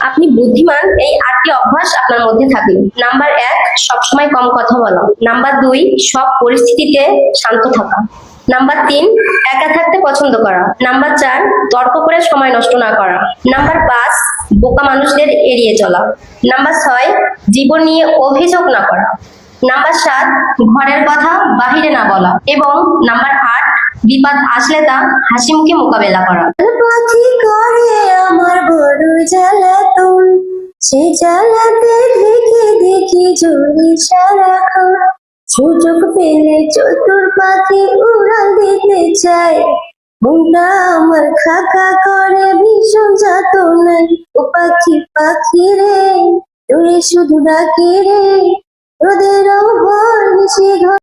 আপনি বুদ্ধিমান, এই 8টি অভ্যাস আপনার মধ্যে থাকবে। নাম্বার 1, সবসময় কম কথা বলা। নাম্বার 2, সব পরিস্থিতিতে শান্ত থাকা। নাম্বার 3, একা থাকতে পছন্দ করা। নাম্বার 4, তর্ক করে সময় নষ্ট না করা। নাম্বার 5, বোকা মানুষদের এড়িয়ে চলা। নাম্বার 6, জীবন নিয়ে অভিযোগ না করা। নাম্বার 7, ঘরের কথা বাহিরে না বলা। এবং নাম্বার 8, বিপদ আসলে তা হাসি মুখে মোকাবেলা করা। পাখি করে আমার বড় জ্বালাতন, সে জ্বালাতে দেখে দেখি জ্বলি সারাক্ষণ। সুযোগ পেলে চতুর পাখি উড়াল দিতে চায়, মনটা আমার খাকা করে ভীষণ যাতনায়। ও পাখি পাখি রে, তোরে শুধু ডাকি রে, রোদেরও বল সে ঘর।